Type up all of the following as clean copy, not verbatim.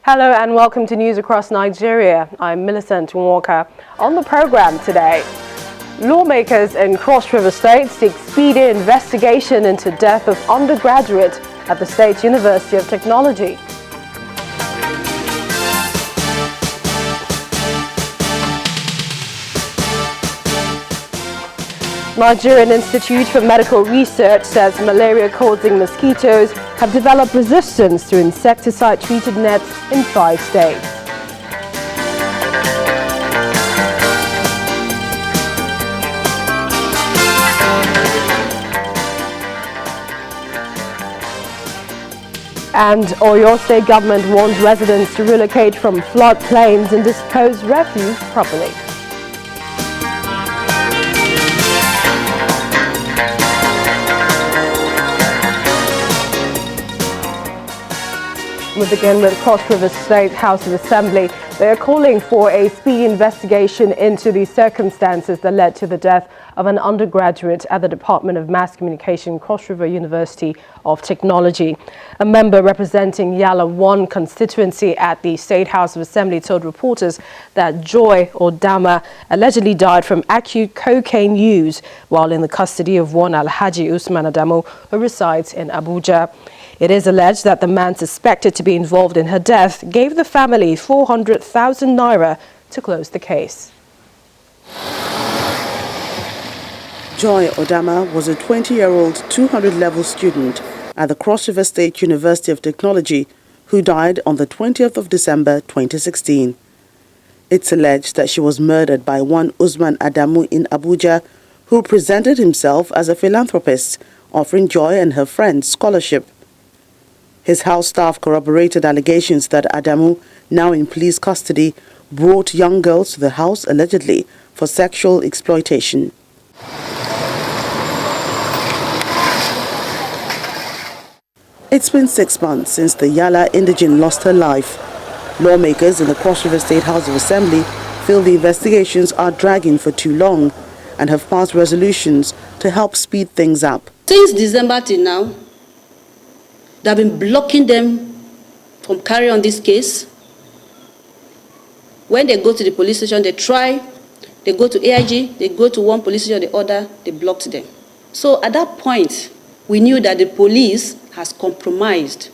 Hello and welcome to News Across Nigeria. I'm Millicent Walker. On the program today, lawmakers in Cross River State seek speedy investigation into death of undergraduate at the State University of Technology. Nigerian Institute for Medical Research says malaria-causing mosquitoes have developed resistance to insecticide-treated nets in 5 states. And Oyo State government warns residents to relocate from floodplains and dispose refuse properly. We begin with Cross River State House of Assembly. They are calling for a speedy investigation into the circumstances that led to the death of an undergraduate at the Department of Mass Communication, Cross River University of Technology. A member representing Yala 1 constituency at the State House of Assembly told reporters that Joy Odama allegedly died from acute cocaine use while in the custody of one Alhaji Usman Adamu, who resides in Abuja. It is alleged that the man suspected to be involved in her death gave the family 400,000 naira to close the case. Joy Odama was a 20-year-old 200-level student at the Cross River State University of Technology who died on the 20th of December 2016. It's alleged that she was murdered by one Usman Adamu in Abuja, who presented himself as a philanthropist, offering Joy and her friends scholarship. His house staff corroborated allegations that Adamu, now in police custody, brought young girls to the house allegedly for sexual exploitation. It's been 6 months since the Yala indigene lost her life. Lawmakers in the Cross River State House of Assembly feel the investigations are dragging for too long and have passed resolutions to help speed things up. Since December till now, they've been blocking them from carrying on this case. When they go to the police station, they go to AIG, they go to one police station or the other, they blocked them. So at that point, we knew that the police has compromised.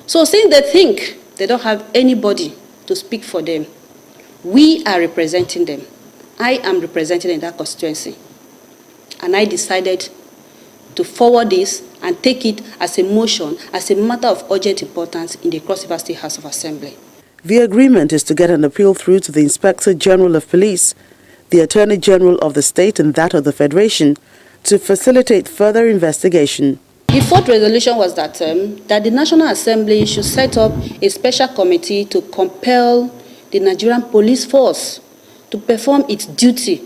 So since they think they don't have anybody to speak for them, we are representing them. I am representing in that constituency. And I decided to forward this and take it as a motion, as a matter of urgent importance in the Cross River State House of Assembly. The agreement is to get an appeal through to the Inspector General of Police, the Attorney General of the state and that of the Federation to facilitate further investigation. The fourth resolution was that the National Assembly should set up a special committee to compel the Nigerian police force to perform its duty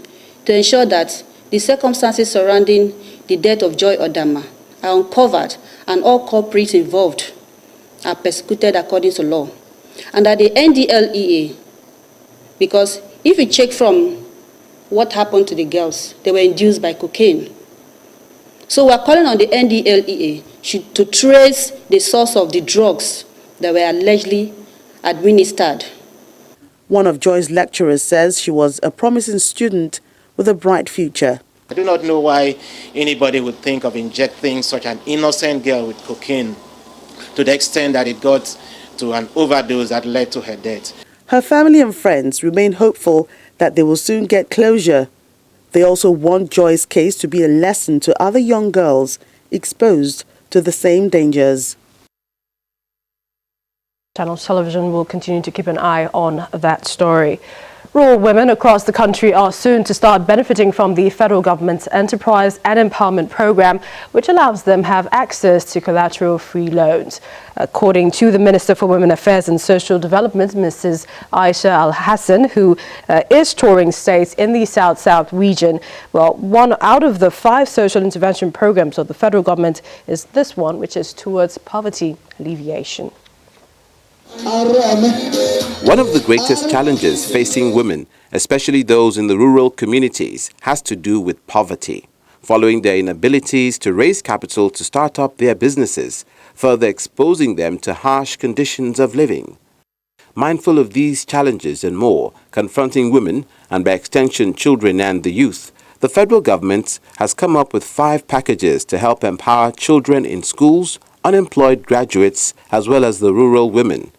to ensure that the circumstances surrounding the death of Joy Odama are uncovered and all culprits involved are persecuted according to law. And that the NDLEA, because if you check from what happened to the girls, they were induced by cocaine. So we're calling on the NDLEA to trace the source of the drugs that were allegedly administered. One of Joy's lecturers says she was a promising student with a bright future. I do not know why anybody would think of injecting such an innocent girl with cocaine to the extent that it got to an overdose that led to her death. Her family and friends remain hopeful that they will soon get closure. They also want Joy's case to be a lesson to other young girls exposed to the same dangers. Channel Television will continue to keep an eye on that story. Rural women across the country are soon to start benefiting from the federal government's Enterprise and Empowerment Program, which allows them have access to collateral-free loans. According to the Minister for Women Affairs and Social Development, Mrs. Aisha Al-Hassan, who is touring states in the South-South region, well, one out of the 5 social intervention programs of the federal government is this one, which is towards poverty alleviation. One of the greatest challenges facing women, especially those in the rural communities, has to do with poverty. Following their inabilities to raise capital to start up their businesses, further exposing them to harsh conditions of living. Mindful of these challenges and more confronting women, and by extension children and the youth, the federal government has come up with 5 packages to help empower children in schools, unemployed graduates, as well as the rural women.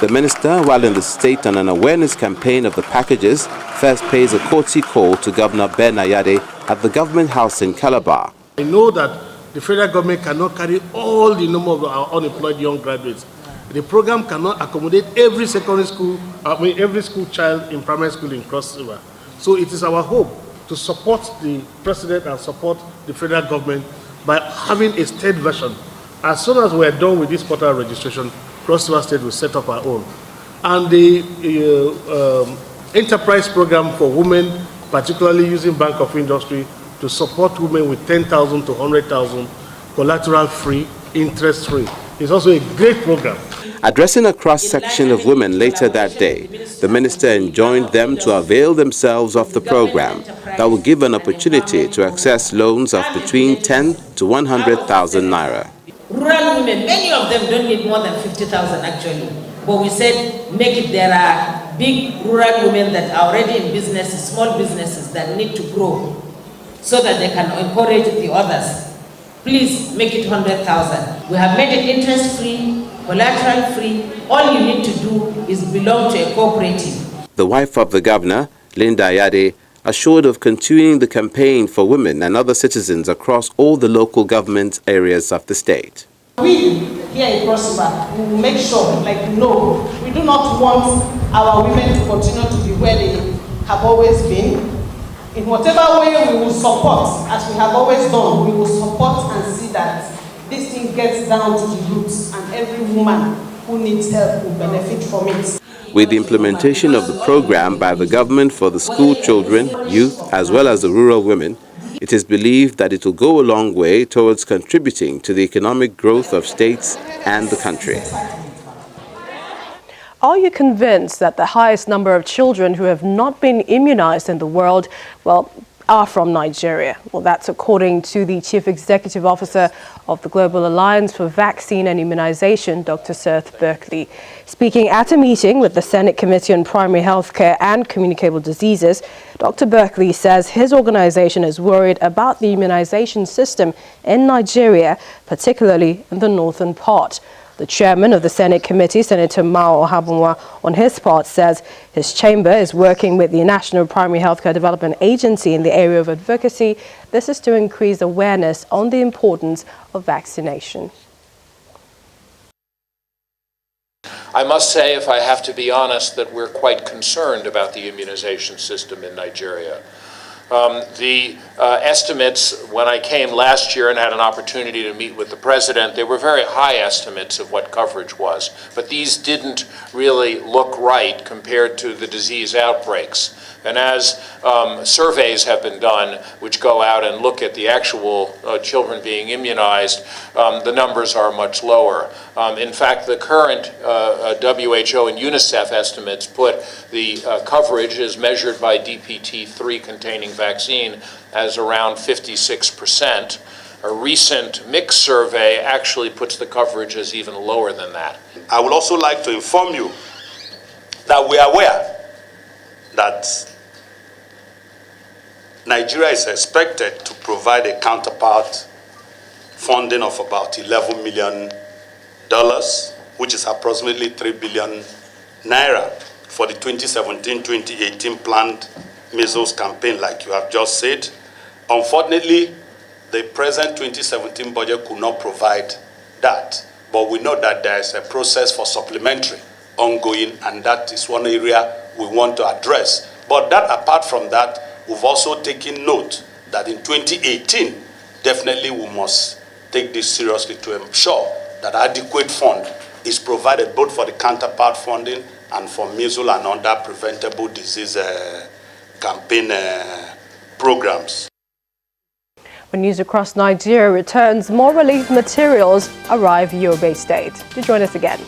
The minister, while in the state on an awareness campaign of the packages, first pays a courtesy call to Governor Ben Ayade at the government house in Calabar. I know that the federal government cannot carry all the number of our unemployed young graduates. The program cannot accommodate every secondary school, every school child in primary school in Cross River. So it is our hope to support the president and support the federal government by having a state version. As soon as we are done with this portal registration, Cross River State will set up our own. And the enterprise program for women, particularly using Bank of Industry to support women with 10,000 to 100,000, collateral-free, interest-free, is also a great program. Addressing a cross-section of women later that day, the minister enjoined them to avail themselves of the program that will give an opportunity to access loans of between 10 to 100,000 naira. Rural women, many of them don't need more than 50,000 actually. But we said, make it, there are big rural women that are already in businesses, small businesses that need to grow so that they can encourage the others. Please make it 100,000. We have made it interest-free, collateral-free. All you need to do is belong to a cooperative. The wife of the governor, Linda Ayade, assured of continuing the campaign for women and other citizens across all the local government areas of the state. We here in Cross River will make sure, we do not want our women to continue to be where they have always been. In whatever way we will support, as we have always done, we will support and see that this thing gets down to the roots and every woman who needs help will benefit from it. With the implementation of the program by the government for the school children, youth, as well as the rural women, it is believed that it will go a long way towards contributing to the economic growth of states and the country. Are you convinced that the highest number of children who have not been immunized in the world, are from Nigeria? Well, that's according to the Chief Executive Officer of the Global Alliance for Vaccine and Immunization, Dr. Seth Berkley. Speaking at a meeting with the Senate Committee on Primary Healthcare and Communicable Diseases, Dr. Berkley says his organization is worried about the immunization system in Nigeria, particularly in the northern part. The chairman of the Senate committee, Senator Mao Ohabunwa, on his part says his chamber is working with the National Primary Healthcare Development Agency in the area of advocacy. This is to increase awareness on the importance of vaccination. I must say, if I have to be honest, that we're quite concerned about the immunization system in Nigeria. The estimates, when I came last year and had an opportunity to meet with the president, they were very high estimates of what coverage was, but these didn't really look right compared to the disease outbreaks. And as surveys have been done, which go out and look at the actual children being immunized, the numbers are much lower. In fact, the current WHO and UNICEF estimates put the coverage as measured by DPT-3 containing vaccine as around 56%. A recent mixed survey actually puts the coverage as even lower than that. I would also like to inform you that we are aware that Nigeria is expected to provide a counterpart funding of about $11 million, which is approximately 3 billion naira for the 2017-2018 planned measles campaign, like you have just said. Unfortunately, the present 2017 budget could not provide that, but we know that there is a process for supplementary ongoing, and that is one area we want to address. But that, apart from that, we've also taken note that in 2018, definitely we must take this seriously to ensure that adequate fund is provided both for the counterpart funding and for measles and other preventable disease campaign programs. When news across Nigeria returns, more relief materials arrive Yobe State. Do join us again.